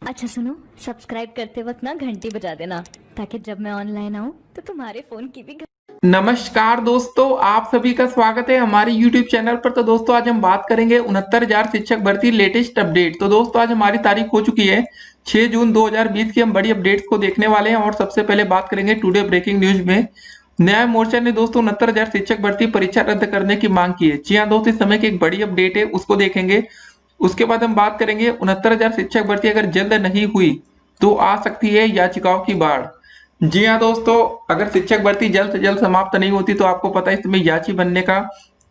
अच्छा सुनो, सब्सक्राइब करते वक्त ना घंटी बजा देना ताकि जब मैं ऑनलाइन आऊँ तो तुम्हारे फोन की भी नमस्कार दोस्तों, आप सभी का स्वागत है हमारे YouTube चैनल पर। तो दोस्तों आज हम बात करेंगे 69,000 शिक्षक भर्ती लेटेस्ट अपडेट। तो दोस्तों आज हमारी तारीख हो चुकी है 6 जून 2020 की। हम बड़ी अपडेट्स को देखने वाले हैं और सबसे पहले बात करेंगे टुडे ब्रेकिंग न्यूज में। न्याय मोर्चा ने दोस्तों 69,000 शिक्षक भर्ती परीक्षा रद्द करने की मांग की है। जी हाँ दोस्तों, इस समय की एक बड़ी अपडेट है, उसको देखेंगे। उसके बाद हम बात करेंगे 69,000 शिक्षक भर्ती अगर जल्द नहीं हुई तो आ सकती है याचिकाओं की बाढ़। जी हाँ दोस्तों, अगर शिक्षक भर्ती जल्द से जल्द समाप्त नहीं होती तो आपको पता है इस समय याची बनने का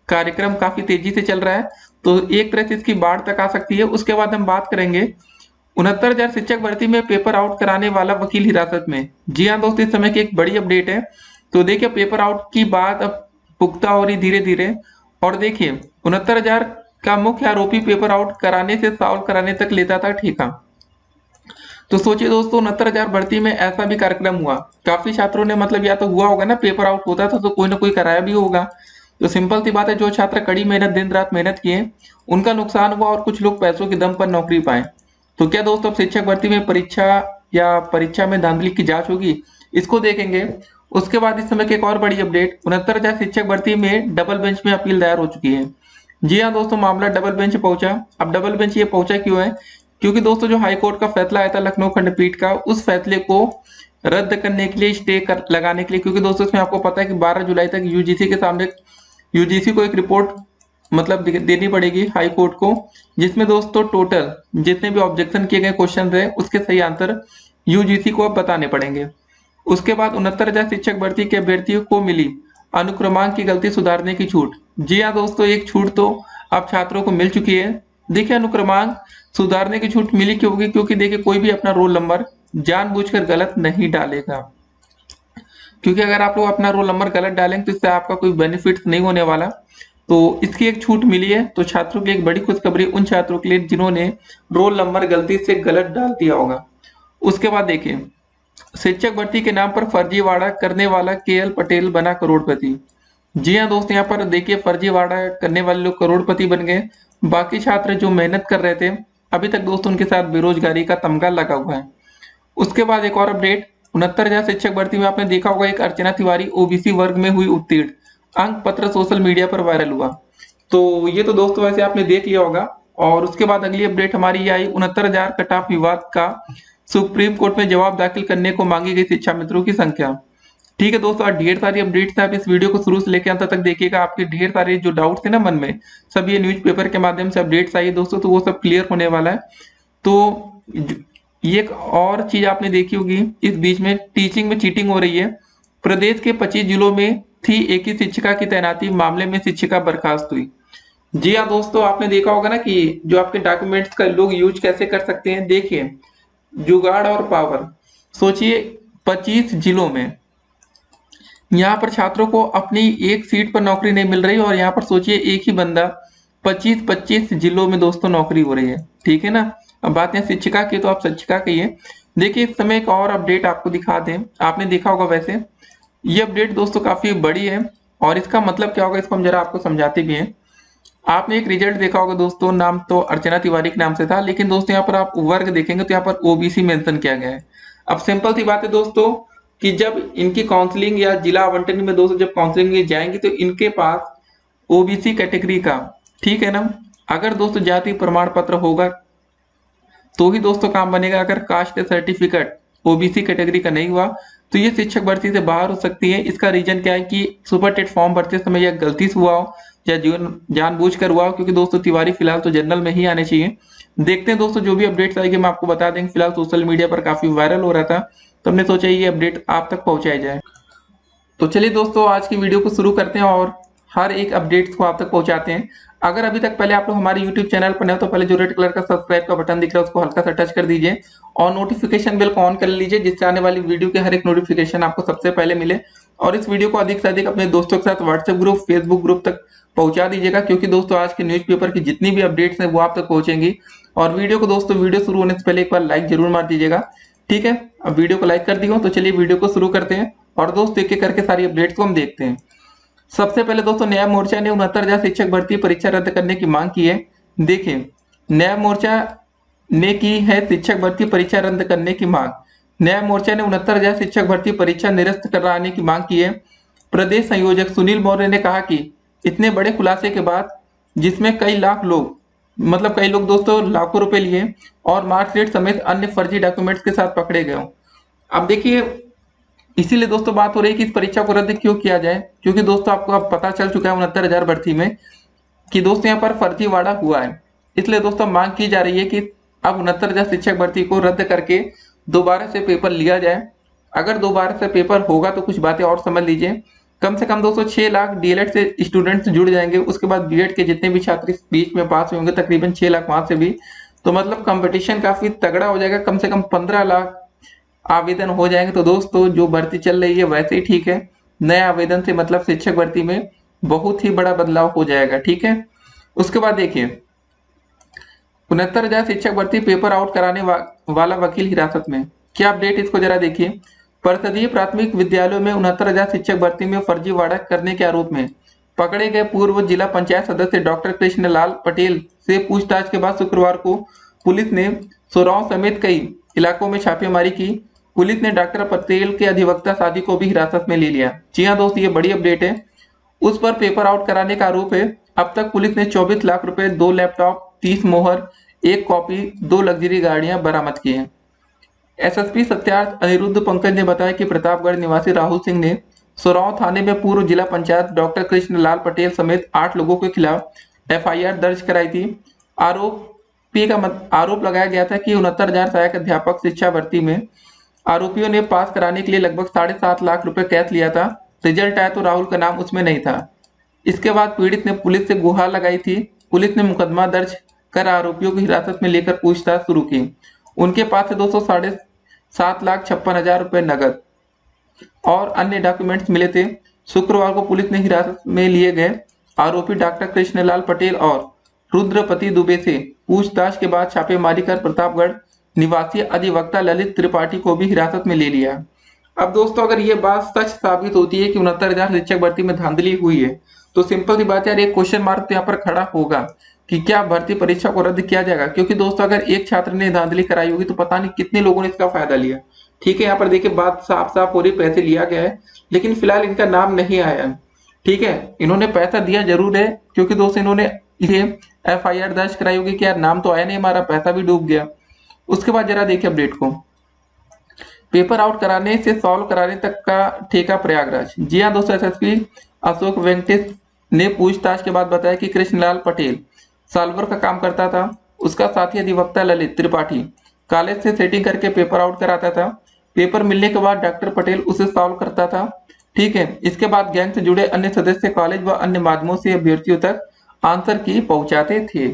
कार्यक्रम काफी तेजी से चल रहा है, तो एक तरह से इसकी बाढ़ तक आ सकती है। उसके बाद हम बात करेंगे 69,000 शिक्षक भर्ती में पेपर आउट कराने वाला वकील हिरासत में। जी हाँ दोस्तों, इस समय की एक बड़ी अपडेट है। तो देखिए पेपर आउट की बात अब पुख्ता हो रही धीरे धीरे। और देखिए 69,000 का मुख्य आरोपी पेपर आउट कराने से सॉल्व कराने तक लेता था ठेका। तो सोचिए दोस्तों 69,000 भर्ती में ऐसा भी कार्यक्रम हुआ। काफी छात्रों ने मतलब या तो हुआ होगा ना, पेपर आउट होता था तो कोई ना कोई कराया भी होगा। तो सिंपल सी बात है, जो छात्र कड़ी मेहनत दिन रात मेहनत किए उनका नुकसान हुआ और कुछ लोग पैसों के दम पर नौकरी पाए। तो क्या दोस्तों अब शिक्षक भर्ती में परीक्षा या परीक्षा में धांधली की जांच होगी, इसको देखेंगे। उसके बाद इस समय की एक और बड़ी अपडेट, 69,000 शिक्षक भर्ती में डबल बेंच में अपील दायर हो चुकी है। जी हाँ दोस्तों, मामला डबल बेंच पहुंचा। अब डबल बेंच ये पहुंचा क्यों है? क्योंकि दोस्तों जो हाई कोर्ट का फैसला आया था लखनऊ खंडपीठ का, उस फैसले को रद्द करने के लिए स्टे कर लगाने के लिए। क्योंकि दोस्तों इसमें आपको पता है कि 12 जुलाई तक यूजीसी के सामने यूजीसी को एक रिपोर्ट मतलब देनी पड़ेगी हाई कोर्ट को, जिसमें दोस्तों टोटल जितने भी ऑब्जेक्शन किए गए क्वेश्चन है उसके सही आंसर यूजीसी को अब बताने पड़ेंगे। उसके बाद 69,000 शिक्षक भर्ती के अभ्यर्थियों को मिली अनुक्रमांक की गलती सुधारने की छूट। जी हाँ दोस्तों, एक छूट तो अब छात्रों को मिल चुकी है। देखिए अनुक्रमांक सुधारने की छूट मिली क्यों होगी? क्योंकि देखिए कोई भी अपना रोल नंबर जानबूझकर गलत नहीं डालेगा। क्योंकि अगर आप लोग अपना रोल नंबर गलत डालेंगे तो इससे आपका कोई बेनिफिट नहीं होने वाला। तो इसकी एक छूट मिली है। तो छात्रों की एक बड़ी खुशखबरी उन छात्रों के लिए जिन्होंने रोल नंबर गलती से गलत डाल दिया होगा। उसके बाद देखिए शिक्षक भर्ती के नाम पर फर्जीवाड़ा करने वाला केएल पटेल बना करोड़पति। जी हाँ दोस्तों, यहाँ पर देखिए फर्जीवाड़ा करने वाले लोग करोड़पति बन गए। बाकी छात्र जो मेहनत कर रहे थे अभी तक दोस्तों उनके साथ बेरोजगारी का तमगा लगा हुआ है। उसके बाद एक और अपडेट, 69,000 शिक्षक भर्ती में आपने देखा होगा एक अर्चना तिवारी ओबीसी वर्ग में हुई उत्तीर्ण, अंक पत्र सोशल मीडिया पर वायरल हुआ। तो ये तो दोस्तों वैसे आपने देख लिया होगा। और उसके बाद अगली अपडेट हमारी ये आई, 69,000 कट ऑफ विवाद का सुप्रीम कोर्ट में जवाब दाखिल करने को मांगी गई शिक्षा मित्रों की संख्या। ठीक है दोस्तों, आज ढेर सारी अपडेट्स है। आप इस वीडियो को शुरू से लेकर अंत तक देखिएगा। आपके ढेर सारे जो डाउट्स थे ना मन में, सब ये न्यूज़पेपर के माध्यम से अपडेट्स आई है दोस्तों, तो वो सब क्लियर होने वाला है। तो ये एक और चीज आपने देखी होगी, इस बीच में टीचिंग में चीटिंग हो रही है। प्रदेश के 25 जिलों में थी एक ही शिक्षिका की तैनाती, मामले में शिक्षिका बर्खास्त हुई। जी हाँ दोस्तों, आपने देखा होगा ना कि जो आपके डॉक्यूमेंट्स का लोग यूज कैसे कर सकते हैं। देखिए जुगाड़ और पावर, सोचिए 25 जिलों में यहाँ पर छात्रों को अपनी एक सीट पर नौकरी नहीं मिल रही और यहाँ पर सोचिए एक ही बंदा 25 जिलों में दोस्तों नौकरी हो रही है। ठीक है ना। अब बात है शिक्षिका की, तो आप शिक्षिका कहिए। देखिए इस समय एक और अपडेट आपको दिखा दें, आपने देखा होगा वैसे ये अपडेट दोस्तों काफी बड़ी है। और इसका मतलब क्या होगा इसको हम जरा आपको समझाते भी हैं। आपने एक रिजल्ट देखा होगा दोस्तों, नाम तो अर्चना तिवारी के नाम से था, लेकिन दोस्तों यहाँ पर आप वर्ग देखेंगे तो यहाँ पर ओबीसी मेंशन किया गया है। अब सिंपल सी बात है दोस्तों कि जब इनकी काउंसलिंग या जिला आवंटन में दोस्तों जब काउंसलिंग में जाएंगे तो इनके पास ओबीसी कैटेगरी का, ठीक है ना, अगर दोस्तों जाति प्रमाण पत्र होगा तो ही दोस्तों काम बनेगा। अगर कास्ट सर्टिफिकेट ओबीसी कैटेगरी का नहीं हुआ तो ये शिक्षक भर्ती से बाहर हो सकती है। इसका रीजन क्या है कि सुपर टेट फॉर्म भरते समय यह गलती से हुआ हो या जीवन जानबूझकर हुआ हो। क्योंकि दोस्तों तिवारी फिलहाल तो जनरल में ही आने चाहिए। देखते हैं दोस्तों जो भी अपडेट्स आएगी मैं आपको बता देंगे। फिलहाल सोशल मीडिया पर काफी वायरल हो रहा था तो हमने सोचा ये अपडेट आप तक पहुंचाई जाए। तो चलिए दोस्तों आज की वीडियो को शुरू करते हैं और हर एक अपडेट्स को आप तक पहुंचाते हैं। अगर अभी तक पहले आप लोग हमारे YouTube चैनल पर नए हो तो पहले जो रेड कलर का सब्सक्राइब का बटन दिख रहा है उसको हल्का सा टच कर दीजिए और नोटिफिकेशन बेल को ऑन कर लीजिए, जिससे आने वाली वीडियो के हर एक नोटिफिकेशन आपको सबसे पहले मिले। और इस वीडियो को अधिक से अधिक अपने दोस्तों के साथ व्हाट्सएप ग्रुप फेसबुक ग्रुप तक पहुंचा दीजिएगा, क्योंकि दोस्तों आज के न्यूज़पेपर की जितनी भी अपडेट्स हैं वो आप तक पहुंचेंगी। और वीडियो को दोस्तों वीडियो शुरू होने से पहले एक बार लाइक जरूर मार दीजिएगा। ठीक है, अब वीडियो को लाइक कर दिया तो चलिए वीडियो को शुरू करते हैं और दोस्त एक एक करके सारी अपडेट्स को हम देखते हैं। सबसे पहले दोस्तों न्याय मोर्चा ने 69,000 शिक्षक भर्ती परीक्षा रद्द करने की मांग की है। देखिए न्याय मोर्चा ने की है शिक्षक भर्ती परीक्षा रद्द करने की मांग। न्याय मोर्चा ने 69,000 शिक्षक भर्ती परीक्षा निरस्त कराने की मांग की है। प्रदेश संयोजक सुनील मौर्य ने कहा कि इतने बड़े खुलासे के बाद, जिसमें कई लाख लोग, मतलब कई लोग दोस्तों लाखों रुपए लिए और मार्कशीट समेत अन्य फर्जी डॉक्यूमेंट्स के साथ पकड़े गए हों। अब देखिए, इसीलिए दोस्तों बात हो रही है कि इस परीक्षा को रद्द क्यों किया जाए, क्योंकि दोस्तों आपको अब पता चल चुका है 69,000 भर्ती में कि दोस्तों यहाँ पर फर्जीवाड़ा हुआ है। इसलिए दोस्तों मांग की जा रही है कि अब 69,000 शिक्षक भर्ती को रद्द करके दोबारा से पेपर लिया जाए। अगर दोबारा से पेपर होगा तो कुछ बातें और समझ लीजिए। कम से कम दोस्तों 6 लाख डीएलएड से स्टूडेंट्स जुड़ जाएंगे। उसके बाद बीएड के जितने भी छात्र इस बीच में पास होंगे तकरीबन 6 लाख वहां से भी। तो मतलब कंपटीशन काफी तगड़ा हो जाएगा। कम से कम 15 लाख आवेदन हो जाएंगे। तो दोस्तों जो भर्ती चल रही है वैसे ही ठीक है। नए आवेदन से मतलब शिक्षक भर्ती में बहुत ही बड़ा बदलाव हो जाएगा। ठीक है। उसके बाद देखिए, 69,000 शिक्षक भर्ती पेपर आउट कराने वाला वकील हिरासत में। क्या अपडेट, इसको जरा देखिए। परिषदीय प्राथमिक विद्यालयों में 69,000 शिक्षक भर्ती में फर्जीवाड़ा करने के आरोप में पकड़े गए पूर्व जिला पंचायत सदस्य डॉक्टर कृष्णलाल पटेल से पूछताछ के बाद शुक्रवार को पुलिस ने सोराव समेत कई इलाकों में छापेमारी की। पुलिस ने डॉक्टर पटेल के अधिवक्ता सादी को भी हिरासत में ले लिया। जी हाँ दोस्तों, ये बड़ी अपडेट है। उस पर पेपर आउट कराने का आरोप है। अब तक पुलिस ने 24 लाख रुपए, 2 लैपटॉप, 30 मोहर, 1 कॉपी, 2 लग्जरी गाड़ियां बरामद की हैं। एसएसपी सत्यार्थ अनिरुद्ध पंकज ने बताया कि प्रतापगढ़ निवासी राहुल सिंह ने सोराव थाने में पूर्व जिला पंचायत डॉक्टर कृष्णलाल पटेल समेत 8 लोगों के खिलाफ एफआईआर दर्ज कराई थी। आरोप लगाया गया था कि 69,000 सहायक अध्यापक शिक्षा भर्ती में आरोपियों ने पास कराने के लिए लगभग 7.5 लाख रुपए कैश लिया था। रिजल्ट आया तो राहुल का नाम उसमें नहीं था। इसके बाद पीड़ित ने पुलिस से गुहार लगाई थी। पुलिस ने मुकदमा दर्ज कर आरोपियों को हिरासत में लेकर पूछताछ शुरू की। उनके पास से 7,56,56,000 रुपए नकद और अन्य डॉक्यूमेंट्स मिले थे। शुक्रवार को पुलिस ने हिरासत में लिए गए आरोपी डॉक्टर कृष्णलाल पटेल और रुद्रपति दुबे से पूछताछ के बाद छापेमारी कर प्रतापगढ़ निवासी अधिवक्ता ललित त्रिपाठी को भी हिरासत में ले लिया। अब दोस्तों अगर ये बात सच साबित होती है कि 69,000 शिक्षक भर्ती में धांधली हुई है, तो सिंपल सी बात है यार, एक क्वेश्चन मार्क तो यहाँ पर खड़ा होगा कि क्या भर्ती परीक्षा को रद्द किया जाएगा। क्योंकि दोस्तों अगर एक छात्र ने धांधली कराई होगी तो पता नहीं कितने लोगों ने इसका फायदा लिया। ठीक है, यहाँ पर देखिए बात साफ साफ हो रही, पैसे लिया गया है, लेकिन फिलहाल इनका नाम नहीं आया। ठीक है, इन्होंने पैसा दिया जरूर है, क्योंकि दोस्तों इन्होंने ये एफआईआर दर्ज कराई होगी कि यार नाम तो आया नहीं हमारा, पैसा भी डूब गया। उसके बाद जरा देखिए अपडेट को। पेपर आउट कराने से सॉल्व कराने तक का ठेका प्रयागराज। जी हाँ दोस्तों, एसएसपी अशोक वेंकटेश ने पूछताछ के बाद बताया कि कृष्णलाल पटेल सॉल्वर का काम करता था। उसका साथी अधिवक्ता ललित त्रिपाठी कॉलेज से सेटिंग करके पेपर आउट कराता था। पेपर मिलने के बाद डॉक्टर पटेल उसे सॉल्व करता था। ठीक है, इसके बाद गैंग से जुड़े अन्य सदस्य कॉलेज व अन्य माध्यमों से अभ्यर्थियों तक आंसर की पहुंचाते थे।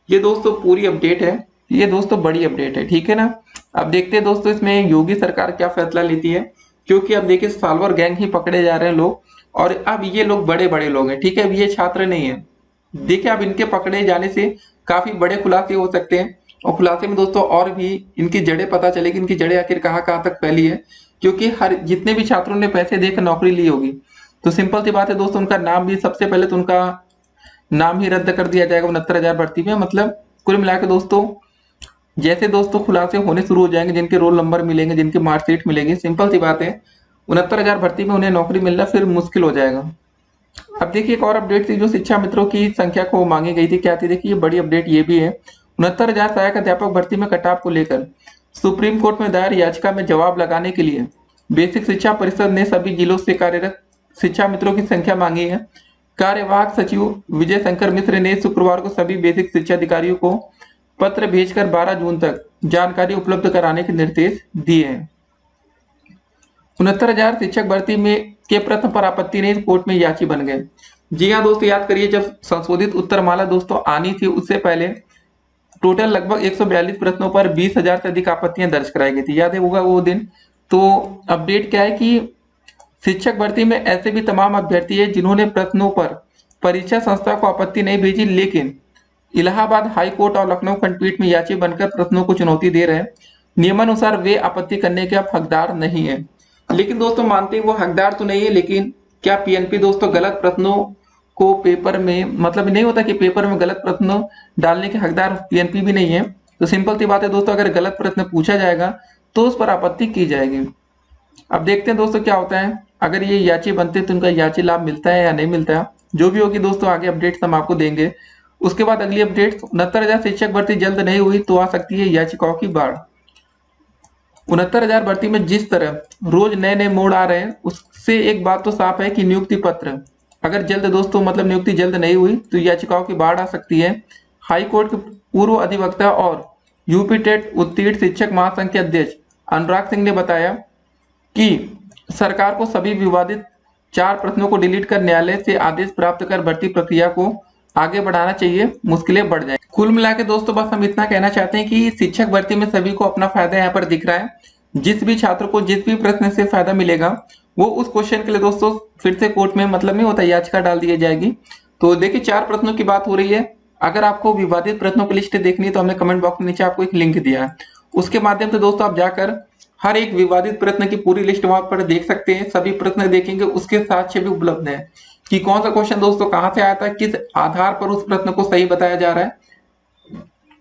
ये दोस्तों पूरी अपडेट है, ये दोस्तों बड़ी अपडेट है। ठीक है ना। अब देखते हैं दोस्तों इसमें योगी सरकार क्या फैसला लेती है, क्योंकि अब देखिए सॉल्वर गैंग ही पकड़े जा रहे हैं लोग, और अब ये लोग बड़े बड़े लोग हैं। ठीक है, अब ये छात्र नहीं है। देखिए अब इनके पकड़े जाने से काफी बड़े खुलासे हो सकते हैं, और खुलासे में दोस्तों और भी इनकी जड़ें पता चलेगी, इनकी जड़ें आखिर कहाँ कहाँ तक फैली है। क्योंकि हर जितने भी छात्रों ने पैसे देकर नौकरी ली होगी, तो सिंपल सी बात है दोस्तों, उनका नाम भी सबसे पहले तो उनका नाम ही रद्द कर दिया जाएगा 69,000 भर्ती में। मतलब कुल मिलाकर दोस्तों जैसे दोस्तों खुलासे होने शुरू हो जाएंगे, जिनके रोल नंबर मिलेंगे, जिनकी मार्कशीट मिलेगी, सिंपल सी बात है 69,000 भर्ती में उन्हें नौकरी मिलना फिर मुश्किल हो जाएगा। अब देखिए एक और अपडेट थी जो शिक्षा मित्रों की संख्या को मांगी गई थी। क्या थी देखिए, ये बड़ी अपडेट ये भी है। 69,000 सहायक अध्यापक भर्ती में कटाव को लेकर सुप्रीम कोर्ट में दायर याचिका में जवाब लगाने के लिए बेसिक शिक्षा परिषद ने सभी जिलों से कार्यरत शिक्षा मित्रों की संख्या मांगी है। कार्यवाहक सचिव विजय शंकर मिश्र ने शुक्रवार को सभी बेसिक शिक्षा अधिकारियों को पत्र भेजकर 12 जून तक जानकारी उपलब्ध कराने के निर्देश दिए हैं। 69,000 शिक्षक भर्ती में के प्रश्न पर आपत्ति नहीं, कोर्ट में याची बन गए। जी हाँ दोस्तों, याद करिए जब संशोधित उत्तरमाला दोस्तों आनी थी, उससे पहले टोटल लगभग 142 प्रश्नों पर 20,000 से अधिक आपत्तियां दर्ज कराई गई थी। याद है होगा वो दिन। तो अपडेट क्या है कि शिक्षक भर्ती में ऐसे भी तमाम अभ्यर्थी है जिन्होंने प्रश्नों पर परीक्षा संस्था को आपत्ति नहीं भेजी, लेकिन इलाहाबाद हाई कोर्ट और लखनऊ खंडपीठ में याची बनकर प्रश्नों को चुनौती दे रहे हैं। नियमानुसार वे आपत्ति करने के अब हकदार नहीं है। लेकिन दोस्तों मानते हैं वो हकदार तो नहीं है, लेकिन क्या पीएनपी दोस्तों गलत प्रश्नों को पेपर में, मतलब नहीं होता कि पेपर में गलत प्रश्न डालने के हकदार पीएनपी भी नहीं है। तो सिंपल सी बात है दोस्तों, अगर गलत प्रश्न पूछा जाएगा तो उस पर आपत्ति की जाएगी। अब देखते हैं दोस्तों क्या होता है, अगर ये याची बनते हैं तो उनका याची लाभ मिलता है या नहीं मिलता है। जो भी होगी दोस्तों आगे अपडेट्स हम आपको देंगे। उसके बाद अगली अपडेट, 69,000 शिक्षक भर्ती जल्द नहीं हुई तो आ सकती है याचिकाओं की बाढ़। 69,000 भर्ती में जिस तरह रोज नए नए मोड़ आ रहे हैं, उससे एक बात तो साफ है कि नियुक्ति पत्र अगर जल्द दोस्तों मतलब नियुक्ति जल्द नहीं हुई तो याचिकाओं की बाढ़ आ सकती है। हाई कोर्ट के पूर्व अधिवक्ता और यूपी टेट उत्तीर्ण शिक्षक महासंघ के अध्यक्ष अनुराग सिंह ने बताया कि सरकार को सभी विवादित 4 प्रश्नों को डिलीट कर न्यायालय से आदेश प्राप्त कर भर्ती प्रक्रिया को आगे बढ़ाना चाहिए, मुश्किलें बढ़ जाएंगी। कुल मिला के दोस्तों बस हम इतना कहना चाहते हैं कि शिक्षक भर्ती में सभी को अपना फायदा यहाँ पर दिख रहा है। जिस भी छात्र को जिस भी प्रश्न से फायदा मिलेगा वो उस क्वेश्चन के लिए दोस्तों फिर से कोर्ट में मतलब नहीं होता याचिका डाल दी जाएगी। तो देखिए 4 प्रश्नों की बात हो रही है। अगर आपको विवादित प्रश्नों की लिस्ट देखनी है तो हमने कमेंट बॉक्स में नीचे आपको एक लिंक दिया है, उसके माध्यम से दोस्तों आप जाकर हर एक विवादित प्रश्न की पूरी लिस्ट वहां पर देख सकते हैं। सभी प्रश्न देखेंगे, उसके साक्ष्य भी उपलब्ध है कि कौन सा क्वेश्चन दोस्तों कहां से आया था, किस आधार पर उस प्रश्न को सही बताया जा रहा है,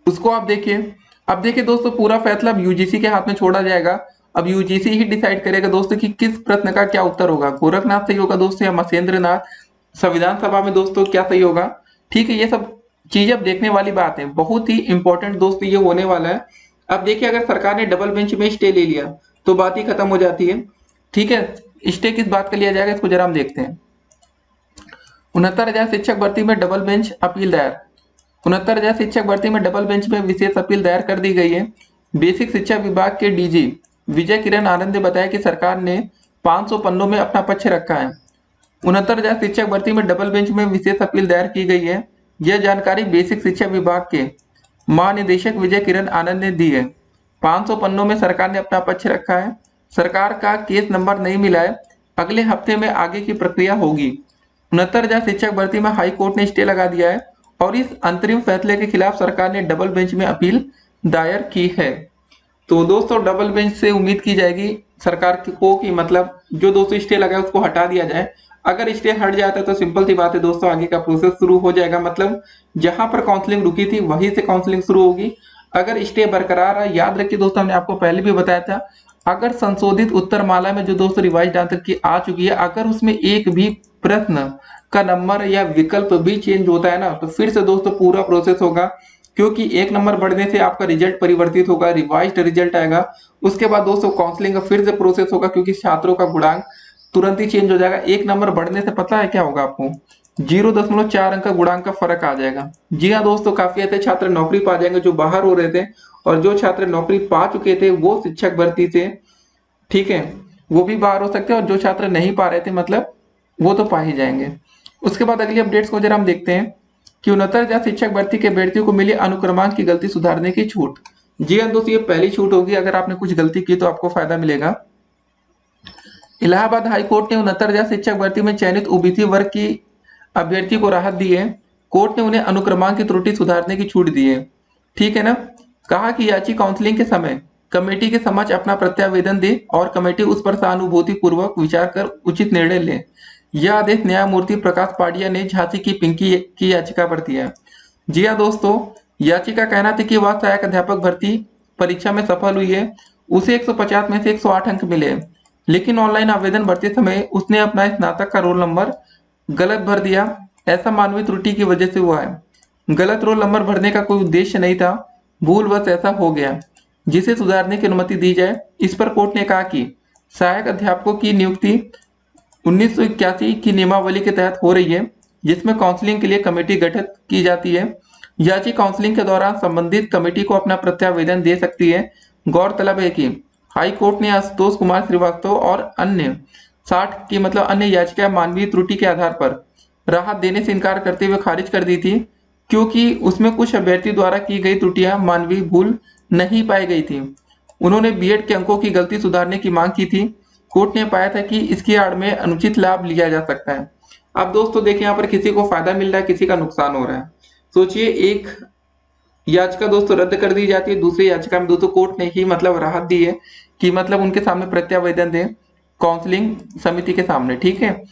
उसको आप देखिए। अब देखिए दोस्तों पूरा फैसला अब यूजीसी के हाथ में छोड़ा जाएगा। अब यूजीसी ही डिसाइड करेगा दोस्तों कि किस प्रश्न का क्या उत्तर होगा, गोरखनाथ सही होगा दोस्तों या महेंद्र नाथ, संविधान सभा में दोस्तों क्या सही होगा। ठीक है, ये सब चीज अब देखने वाली बात है, बहुत ही इंपॉर्टेंट दोस्तों ये होने वाला है। अब देखिए अगर सरकार ने डबल बेंच में स्टे ले लिया तो बात ही खत्म हो जाती है। ठीक है, स्टे किस बात का लिया जाएगा इसको जरा हम देखते हैं। 69,000 शिक्षक भर्ती में डबल बेंच अपील दायर। 69,000 शिक्षक भर्ती में डबल बेंच में विशेष अपील दायर कर दी गई है। बेसिक शिक्षा विभाग के डीजी विजय किरण आनंद ने बताया कि सरकार ने 500 पन्नों में अपना पक्ष रखा है। 69,000 शिक्षक भर्ती में डबल बेंच में विशेष अपील दायर की गई है। यह जानकारी बेसिक शिक्षा विभाग के महानिदेशक विजय किरण आनंद ने दी है। 500 पन्नों में सरकार ने अपना पक्ष रखा है। सरकार का केस नंबर नहीं मिला है, अगले हफ्ते में आगे की प्रक्रिया होगी। 69,000 शिक्षक भर्ती में हाई कोर्ट ने स्टे लगा दिया है और इस अंतरिम फैसले के खिलाफ सरकार ने डबल बेंच में अपील दायर की है। तो दोस्तों डबल बेंच से उम्मीद की जाएगी सरकार को कि मतलब जो दोस्तों स्टे लगा है उसको हटा दिया जाए। अगर स्टे हट जाता है तो सिंपल सी बात है दोस्तों आगे का प्रोसेस शुरू हो जाएगा, मतलब जहां पर काउंसलिंग रुकी थी वहीं से काउंसलिंग शुरू होगी। अगर स्टे बरकरार है, याद रखिए दोस्तों हमने आपको पहले भी बताया था, अगर संशोधित उत्तरमाला में जो दोस्तों रिवाइज्ड आंसर की आ चुकी है, अगर उसमें एक भी प्रश्न का नंबर या विकल्प भी चेंज होता है ना तो फिर से दोस्तों पूरा प्रोसेस होगा, क्योंकि एक नंबर बढ़ने से आपका रिजल्ट परिवर्तित होगा, रिवाइज्ड रिजल्ट आएगा। उसके बाद दोस्तों काउंसलिंग का फिर से प्रोसेस होगा, क्योंकि छात्रों का गुणांक तुरंत ही चेंज हो जाएगा। एक नंबर बढ़ने से पता है क्या होगा आपको, 0.4 अंक का गुणांक का फर्क आ जाएगा। जी हाँ दोस्तों, काफी ऐसे छात्र नौकरी पा जाएंगे जो बाहर हो रहे थे, और जो छात्र नौकरी पा चुके थे वो शिक्षक भर्ती से, ठीक है, वो भी बाहर हो सकते हैं, और जो छात्र नहीं पा रहे थे मतलब वो तो पा ही जाएंगे। उसके बाद अगली अपडेट्स को जरा हम देखते हैं कि 69,000 शिक्षक भर्ती के अभ्यर्थियों को मिली अनुक्रमांक की गलती सुधारने की छूट। जी हाँ दोस्तों, ये पहली छूट होगी, अगर आपने कुछ गलती की तो आपको फायदा मिलेगा। इलाहाबाद हाई कोर्ट ने 69,000 शिक्षक भर्ती में चयनित ओबीसी वर्ग की अभ्यर्थी को राहत दी है। कोर्ट ने उन्हें अनुक्रमांक की त्रुटि सुधारने की छूट दी है। ठीक है ना, कहा कि याची काउंसलिंग के समय कमेटी के समक्ष अपना प्रत्यावेदन दे और कमेटी उस पर सहानुभूति पूर्वक विचार कर उचित निर्णय ले। यह आदेश न्यायमूर्ति प्रकाश पाडिया ने झांसी की पिंकी की याचिका पर दिया। जी हाँ दोस्तों, याचिका कहना था कि वह सहायक अध्यापक भर्ती परीक्षा में सफल हुई है, उसे 150 में से 108 अंक मिले, लेकिन ऑनलाइन आवेदन भरते समय उसने अपना स्नातक का रोल नंबर गलत भर दिया। ऐसा मानवीय त्रुटि की वजह से हुआ है। गलत रोल नंबर भरने का कोई उद्देश्य नहीं था, भूलवश ऐसा हो गया, जिसे सुधारने की अनुमति दी जाए। इस पर कोर्ट ने कहा कि सहायक अध्यापकों की नियुक्ति 1981 की नियमावली के तहत हो रही है, जिसमें काउंसलिंग के लिए कमेटी गठित की जाती है। याची काउंसलिंग के दौरान संबंधित कमेटी को अपना प्रत्यावेदन दे सकती है। गौरतलब है कि हाई कोर्ट ने आशुतोष कुमार श्रीवास्तव और अन्य 60 की मतलब अन्य याचिका मानवीय त्रुटि के आधार पर राहत देने से इनकार करते हुए खारिज कर दी थी, क्योंकि उसमें कुछ अभ्यर्थी द्वारा की गई त्रुटियां मानवीय भूल नहीं पाई गई थी। उन्होंने बीएड के अंकों की गलती सुधारने की मांग की थी। कोर्ट ने पाया था कि इसकी आड़ में अनुचित लाभ लिया जा सकता है। अब दोस्तों देखिए, यहाँ पर किसी को फायदा मिल रहा है, किसी का नुकसान हो रहा है। सोचिए, एक याचिका दोस्तों रद्द कर दी जाती है, दूसरी याचिका में दोस्तों कोर्ट ने ही मतलब राहत दी है कि मतलब उनके सामने प्रत्यावेदन दें। काउंसलिंग समिति के सामने। ठीक है,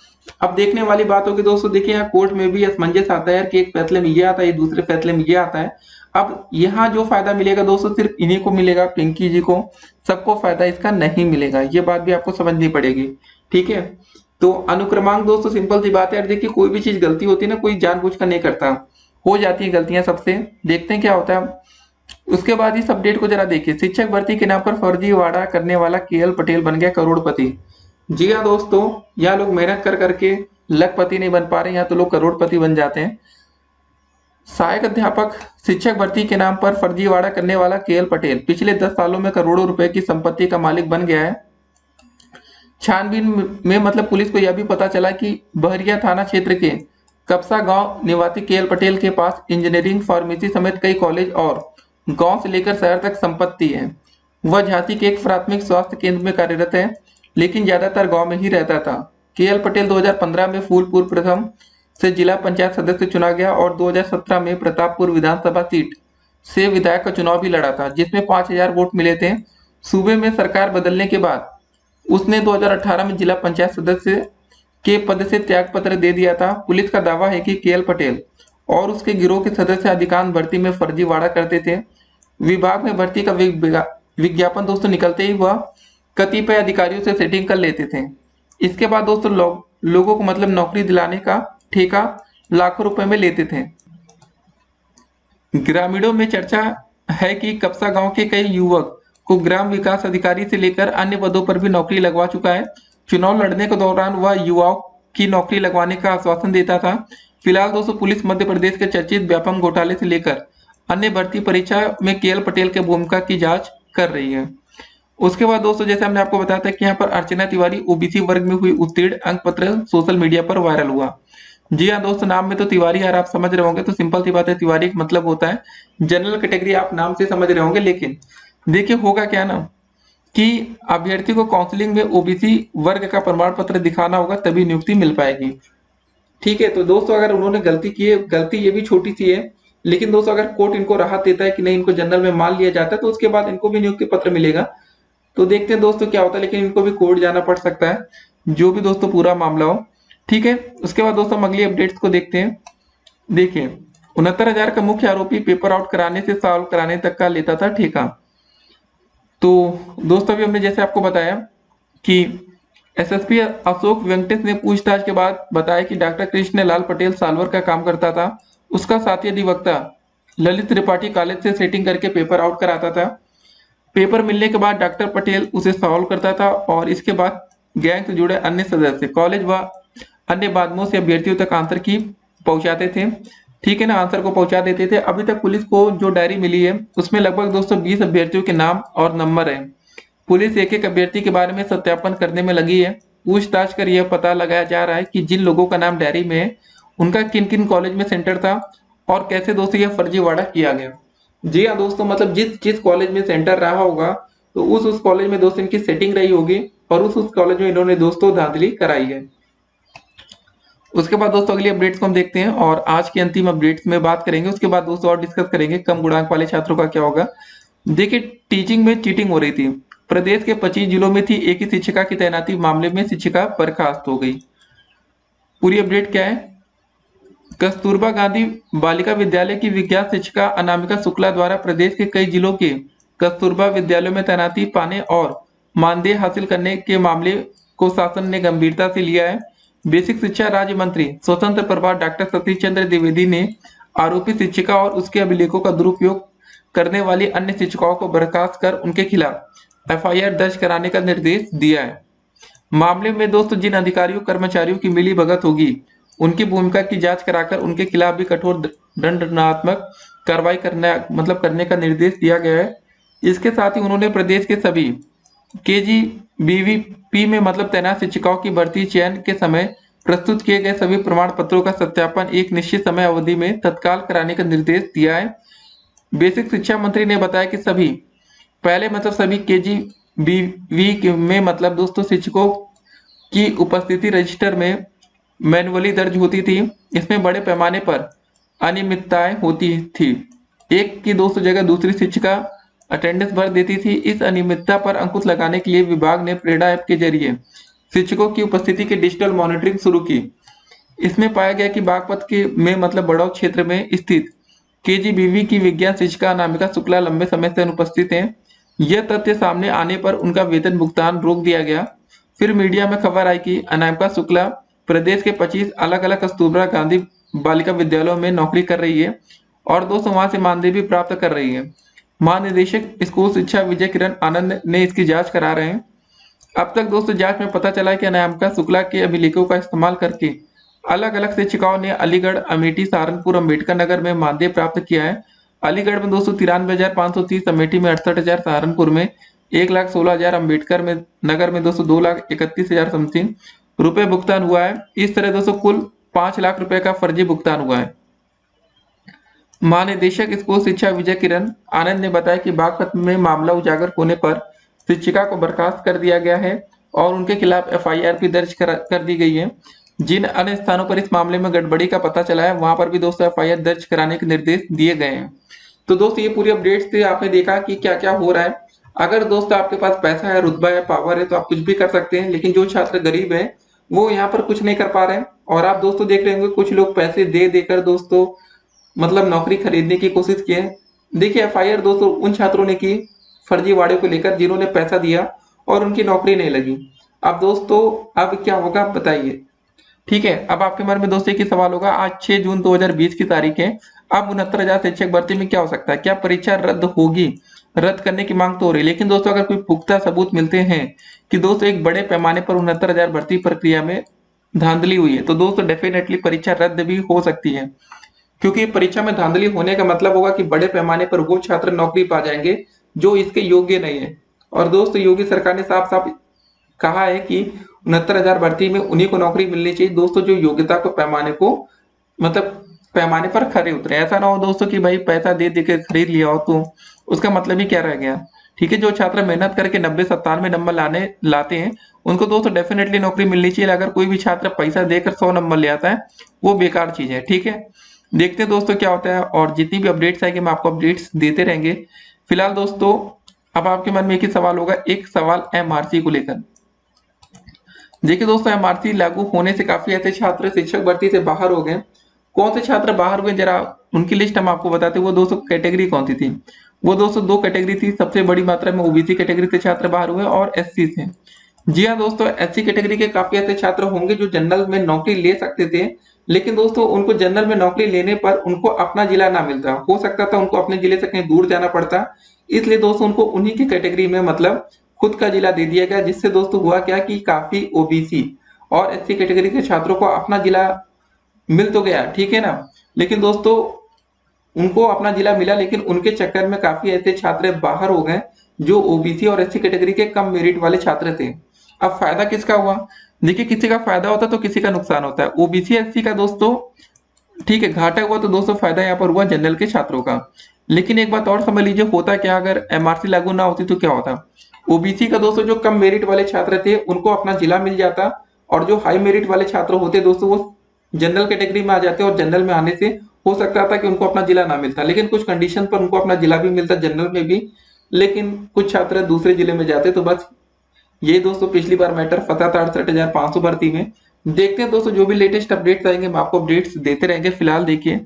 अब देखने वाली बात होगी दोस्तों, देखिए यहाँ कोर्ट में भी असमंजस आता है कि एक फैसले में ये आता है, दूसरे फैसले में ये आता है। अब यहाँ जो फायदा मिलेगा दोस्तों सिर्फ इन्हीं को मिलेगा, पिंकी जी को, सबको फायदा इसका नहीं मिलेगा, ये बात भी आपको समझनी पड़ेगी। ठीक है, तो अनुक्रमांक दोस्तों सिंपल सी बात है यार, देखिए कोई भी चीज गलती होती है ना, कोई जानबूझ कर नहीं करता, हो जाती है गलतियां सबसे। देखते हैं क्या होता है। उसके बाद इस अपडेट को जरा देखिए, शिक्षक भर्ती के नाम पर फर्जीवाड़ा करने वाला केएल पटेल बन गया करोड़पति। जी हाँ दोस्तों, यहाँ लोग मेहनत कर करके लखपति नहीं बन पा रहे, यहाँ तो लोग करोड़पति बन जाते हैं। सहायक अध्यापक शिक्षक भर्ती के नाम पर फर्जीवाड़ा करने वाला केएल पटेल पिछले 10 सालों में करोड़ों रुपए की संपत्ति का मालिक बन गया है। छानबीन में मतलब पुलिस को यह भी पता चला कि बहरिया थाना क्षेत्र के कपसा गांव निवासी केएल पटेल के पास इंजीनियरिंग, फार्मेसी समेत कई कॉलेज और गांव से लेकर शहर तक संपत्ति है। वह झांसी के एक प्राथमिक स्वास्थ्य केंद्र में कार्यरत है, लेकिन ज्यादातर गांव में ही रहता था। केएल पटेल 2015 में फूलपुर प्रथम से जिला पंचायत सदस्य चुना गया और 2017 में प्रतापपुर विधानसभा सीट से विधायक का चुनाव भी लड़ा था, जिसमें 5000 वोट मिले थे। सूबे में सरकार बदलने के बाद उसने 2018 में जिला पंचायत सदस्य के पद से त्यागपत्र दे दिया था। पुलिस का दावा है कि केएल पटेल और उसके गिरोह के सदस्य अधिकांश भर्ती में फर्जीवाड़ा करते थे। विभाग में भर्ती का विज्ञापन दोस्तों निकलते ही वह कतिपय अधिकारियों से सेटिंग कर लेते थे। इसके बाद दोस्तों लोगों को मतलब नौकरी दिलाने का ठेका लाखों रुपए में लेते थे। ग्रामीणों में चर्चा है कि कपसा गांव के कई युवक को ग्राम विकास अधिकारी से लेकर अन्य पदों पर भी नौकरी लगवा चुका है। चुनाव लड़ने के दौरान वह युवाओं की नौकरी लगवाने का आश्वासन देता था। फिलहाल दोस्तों पुलिस मध्य प्रदेश के चर्चित व्यापम घोटाले से लेकर अन्य भर्ती परीक्षा में केएल पटेल के भूमिका की जांच कर रही है। उसके बाद दोस्तों जैसे हमने आपको बताया था कि यहाँ पर अर्चना तिवारी ओबीसी वर्ग में हुई उत्तीर्ण, अंक पत्र सोशल मीडिया पर वायरल हुआ। जी हाँ दोस्तों, नाम में तो तिवारी यार आप समझ रहे होंगे, तो सिंपल सी बात है, तिवारी का मतलब होता है जनरल कैटेगरी, आप नाम से समझ रहे होंगे। लेकिन देखिए होगा क्या ना कि अभ्यर्थी को काउंसलिंग में ओबीसी वर्ग का प्रमाण पत्र दिखाना होगा, तभी नियुक्ति मिल पाएगी। ठीक है, तो दोस्तों अगर उन्होंने गलती की है, गलती ये भी छोटी सी है, लेकिन दोस्तों अगर कोर्ट इनको राहत देता है कि नहीं इनको जनरल में मान लिया जाता है, तो उसके बाद इनको भी नियुक्ति पत्र मिलेगा। तो देखते हैं दोस्तों क्या होता है, लेकिन इनको भी कोर्ट जाना पड़ सकता है, जो भी दोस्तों पूरा मामला हो। ठीक है, उसके बाद दोस्तों हम अगली अपडेट्स को देखते हैं। देखिए 69,000 का मुख्य आरोपी पेपर आउट कराने से सॉल्व कराने तक का लेता था ठेका। तो दोस्तों अभी हमने जैसे आपको बताया कि एसएसपी अशोक वेंकटेश ने पूछताछ के बाद बताया कि डॉक्टर कृष्ण लाल पटेल साल्वर का काम करता था। उसका साथी अधिवक्ता ललित त्रिपाठी कॉलेज से सेटिंग करके पेपर आउट कराता था। पेपर मिलने के बाद डॉक्टर पटेल उसे सॉल्व करता था और इसके बाद गैंग से जुड़े अन्य सदस्य कॉलेज व अन्य माध्यमों से अभ्यर्थियों तक आंसर की पहुंचाते थे। ठीक है ना, आंसर को पहुंचा देते थे। अभी तक पुलिस को जो डायरी मिली है उसमें लगभग 220 अभ्यर्थियों के नाम और नंबर है। पुलिस एक एक अभ्यर्थी के बारे में सत्यापन करने में लगी है। पूछताछ कर यह पता लगाया जा रहा है कि जिन लोगों का नाम डायरी में है उनका किन किन कॉलेज में सेंटर था और कैसे दोस्तों यह फर्जीवाड़ा किया गया। जी हाँ दोस्तों, मतलब जिस कॉलेज में सेंटर रहा होगा तो उस कॉलेज में दोस्तों इनकी सेटिंग रही होगी और उस कॉलेज में इन्होंने दोस्तों धांधली कराई है। उसके बाद दोस्तों अगली अपडेट्स को हम देखते हैं और आज की अंतिम अपडेट्स में बात करेंगे। उसके बाद दोस्तों और डिस्कस करेंगे कम गुणांक वाले छात्रों का क्या होगा। देखिए टीचिंग में चीटिंग हो रही थी। प्रदेश के 25 जिलों में थी एक ही शिक्षिका की तैनाती मामले में शिक्षिका बर्खास्त हो गई। पूरी अपडेट क्या है। कस्तूरबा गांधी बालिका विद्यालय की विज्ञान शिक्षिका अनामिका शुक्ला द्वारा प्रदेश के कई जिलों के कस्तूरबा विद्यालयों में तैनाती पाने और मानदेय हासिल करने के मामले को शासन ने गंभीरता से लिया है। बेसिक शिक्षा राज्य मंत्री स्वतंत्र प्रभार डॉक्टर सतीश चंद्र द्विवेदी ने आरोपी शिक्षिका और उसके अभिलेखों का दुरुपयोग करने वाली अन्य शिक्षिकाओं को बर्खास्त कर उनके खिलाफ एफआईआर दर्ज कराने का निर्देश दिया है। मामले में दोस्तों जिन अधिकारियों कर्मचारियों की मिली भगत होगी उनकी भूमिका की जांच कराकर उनके खिलाफ भी कठोर दंडात्मक कार्रवाई करने का निर्देश दिया गया है। इसके साथ ही उन्होंने प्रदेश के सभी केजीबीवीपी में तैनात शिक्षिकाओं की भर्ती चयन के समय प्रस्तुत किए गए सभी प्रमाण पत्रों का सत्यापन एक निश्चित समय अवधि में तत्काल कराने का निर्देश दिया है। बेसिक शिक्षा मंत्री ने बताया कि सभी केजीबीवी में दोस्तों शिक्षकों की उपस्थिति रजिस्टर में मैनुअली दर्ज होती थी। इसमें बड़े पैमाने पर अनियमितताएं होती थी। एक की 200 जगह दूसरी शिक्षिका अटेंडेंस भर देती थी। इस अनियमितता पर अंकुश लगाने के लिए विभाग ने प्रेरणा ऐप के जरिए शिक्षकों की उपस्थिति की डिजिटल मॉनिटरिंग शुरू की। इसमें पाया गया कि बागपत के में मतलब बड़ौद क्षेत्र में स्थित केजीबीवी की विज्ञान शिक्षिका अनामिका शुक्ला लंबे समय से अनुपस्थित हैं। यह तथ्य सामने आने पर उनका वेतन भुगतान रोक दिया गया। फिर मीडिया में खबर आई कि अनामिका शुक्ला प्रदेश के 25 अलग अलग कस्तूरबा गांधी बालिका विद्यालयों में नौकरी कर रही है और 200 वहां से मानदेय भी प्राप्त कर रही है। महानिदेशक स्कूल शिक्षा विजय किरण आनंद ने इसकी जांच करा रहे हैं। अब तक दोस्तों जांच में पता चला है कि अनामिका शुक्ला के अभिलेखों का इस्तेमाल करके अलग अलग शिक्षिकाओं ने अलीगढ़, अमेठी, सहारनपुर, अम्बेडकर नगर में मानदेय प्राप्त किया है। अलीगढ़ में 293,530, अमेठी में 68,000, सहारनपुर में 1,16,000, अम्बेडकर में नगर में 2,31,000 समथिंग रुपए भुगतान हुआ है। इस तरह दोस्तों कुल 5 लाख रुपए का फर्जी भुगतान हुआ है। महानिदेशक स्कूल शिक्षा विजय किरण आनंद ने बताया कि बागपत में मामला उजागर होने पर शिक्षिका को बर्खास्त कर दिया गया है और उनके खिलाफ एफआईआर भी दर्ज कर दी गई है। जिन अन्य स्थानों पर इस मामले में गड़बड़ी का पता चला है वहां पर भी दोस्तों एफआईआर दर्ज कराने के निर्देश दिए गए हैं। तो दोस्तों ये पूरी अपडेट्स थी, आपने देखा कि क्या क्या हो रहा है। अगर दोस्तों आपके पास पैसा है, रुतबा है, पावर है तो आप कुछ भी कर सकते हैं, लेकिन जो छात्र गरीब है वो यहाँ पर कुछ नहीं कर पा रहे हैं। और आप दोस्तों देख रहे होंगे कुछ लोग पैसे दे देकर दोस्तों मतलब नौकरी खरीदने की कोशिश की है। देखिए एफआईआर दोस्तों उन छात्रों ने की फर्जी वाड़े को लेकर जिन्होंने पैसा दिया और उनकी नौकरी नहीं लगी। अब दोस्तों अब क्या होगा बताइए। ठीक है, अब आपके मन में दोस्तों एक ही सवाल होगा, आज 6 जून 2020 की तारीख है, अब 69,000 शिक्षक भर्ती में क्या हो सकता है? क्या परीक्षा रद्द होगी? रद्द करने की मांग तो हो रही है, लेकिन दोस्तों अगर कोई पुख्ता सबूत मिलते हैं कि दोस्तों एक बड़े पैमाने पर 69,000 भर्ती प्रक्रिया में धांधली हुई है तो दोस्तों डेफिनेटली परीक्षा रद्द भी हो सकती है। क्योंकि परीक्षा में धांधली होने का मतलब होगा कि बड़े पैमाने पर वो छात्र नौकरी पा जाएंगे जो इसके योग्य नहीं है। और दोस्तों योगी सरकार ने साफ साफ कहा है कि 69,000 भर्ती में उन्हीं को नौकरी मिलनी चाहिए दोस्तों जो योग्यता को पैमाने को मतलब पैमाने पर खरे उतरे। ऐसा ना हो दोस्तों कि भाई पैसा दे दे के खरीद लिया हो तो उसका मतलब ही क्या रह गया। ठीक है, जो छात्र मेहनत करके 90-97 नंबर लाते हैं उनको दोस्तों डेफिनेटली नौकरी मिलनी चाहिए। अगर कोई भी छात्र पैसा देकर 100 नंबर ले आता है वो बेकार चीज है। ठीक है, देखते हैं दोस्तों क्या होता है और जितनी भी अपडेट्स आएगी हम आपको अपडेट्स देते रहेंगे। फिलहाल दोस्तों अब आपके मन में एक ही सवाल होगा, एक सवाल एमआरसी को लेकर। देखिए दोस्तों एमआरसी लागू होने से काफी ऐसे छात्र शिक्षक भर्ती से बाहर हो गए। कौन से छात्र बाहर हुए जरा उनकी लिस्ट हम आपको बताते हैं। वो दोस्तों कैटेगरी कौन सी थी? वो दोस्तों 2 कैटेगरी थी। सबसे बड़ी मात्रा में ओबीसी कैटेगरी से छात्र बाहर हुए और एससी से। जी हाँ दोस्तों, एससी कैटेगरी के काफी ऐसे छात्र होंगे जो जनरल में नौकरी ले सकते थे, लेकिन दोस्तों उनको जनरल में नौकरी लेने पर उनको अपना जिला ना मिलता, हो सकता था उनको अपने जिले से कहीं दूर जाना पड़ता। इसलिए दोस्तों उनको उन्हीं की कैटेगरी में मतलब खुद का जिला दे दिया गया, जिससे दोस्तों हुआ क्या कि काफी ओबीसी और एससी कैटेगरी के छात्रों को अपना जिला मिल तो गया, ठीक है ना, लेकिन दोस्तों उनको अपना जिला मिला लेकिन उनके चक्कर में काफी ऐसे छात्र बाहर हो गए जो ओबीसी और एससी कैटेगरी के कम मेरिट वाले छात्र थे। अब फायदा किसका हुआ? देखिए किसी का फायदा होता तो किसी का नुकसान होता है। ओबीसी एससी का दोस्तों ठीक है घाटा हुआ तो दोस्तों फायदा यहाँ पर हुआ जनरल के छात्रों का। लेकिन एक बात और समझ लीजिए, होता क्या अगर एमआरसी लागू ना होती तो क्या होता? ओबीसी का दोस्तों जो कम मेरिट वाले छात्र थे उनको अपना जिला मिल जाता और जो हाई मेरिट वाले छात्र होते दोस्तों वो जनरल कैटेगरी में आ जाते और जनरल में आने से हो सकता था कि उनको अपना जिला ना मिलता, लेकिन कुछ कंडीशन पर उनको अपना जिला भी मिलता जनरल में भी, लेकिन कुछ छात्र दूसरे जिले में जाते। तो बस ये दोस्तों पिछली बार मैटर फंसा था 68,500 भर्ती में। देखते हैं दोस्तों जो भी लेटेस्ट अपडेट्स आएंगे हम आपको अपडेट्स देते रहेंगे। फिलहाल देखिए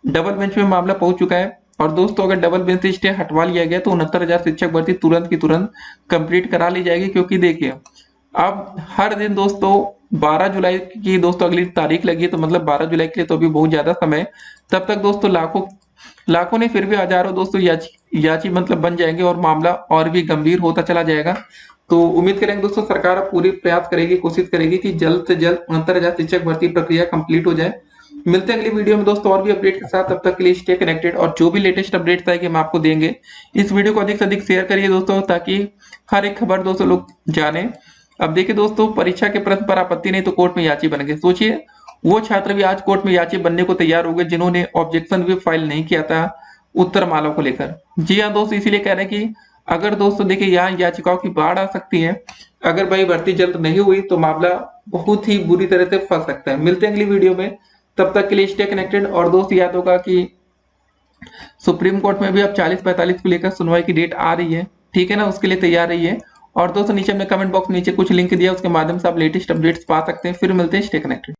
डबल बेंच में मामला पहुंच चुका है और दोस्तों अगर डबल बेंच से स्टे हटवा लिया गया तो 69,000 शिक्षक भर्ती तुरंत की तुरंत कंप्लीट करा ली जाएगी। क्योंकि देखिए अब हर दिन दोस्तों 12 जुलाई की दोस्तों अगली तारीख लगी है, तो मतलब 12 जुलाई के लिए तो अभी बहुत ज्यादा समय। तब तक दोस्तों लाखों नहीं फिर भी हजारों दोस्तों याची मतलब बन जाएंगे और मामला और भी गंभीर होता चला जाएगा। तो उम्मीद करेंगे दोस्तों सरकार अब पूरी प्रयास करेगी, कोशिश करेगी कि जल्द से जल्द 69,000 शिक्षक भर्ती प्रक्रिया कंप्लीट हो जाए। मिलते हैं अगली वीडियो में दोस्तों और भी अपडेट के साथ, तब तक के लिए स्टे कनेक्टेड और जो भी लेटेस्ट अपडेट्स आएंगे हम आपको देंगे। इस वीडियो को अधिक से अधिक शेयर करिए दोस्तों ताकि हर एक खबर दोस्तों लोग जाने। अब देखिए दोस्तों परीक्षा के प्रश्न पर आपत्ति नहीं तो कोर्ट में याची बन गए। सोचिए वो छात्र भी आज कोर्ट में याची बनने को तैयार हो गए जिन्होंने ऑब्जेक्शन भी फाइल नहीं किया था उत्तर माला को लेकर। जी हाँ दोस्तों, इसीलिए कह रहे हैं कि अगर दोस्तों देखिए यहाँ याचिकाओं की बाढ़ आ सकती है। अगर भाई भर्ती जल्द नहीं हुई तो मामला बहुत ही बुरी तरह से फंस सकता है। मिलते हैं अगली वीडियो में, तब तक के लिए स्टे कनेक्टेड। और दोस्त याद होगा कि सुप्रीम कोर्ट में भी अब 40-45 को लेकर सुनवाई की डेट आ रही है, ठीक है ना, उसके लिए तैयार रहिए। और दोस्तों नीचे हमने कमेंट बॉक्स नीचे कुछ लिंक दिया, उसके माध्यम से आप लेटेस्ट अपडेट्स पा सकते हैं। फिर मिलते हैं, स्टे कनेक्टेड।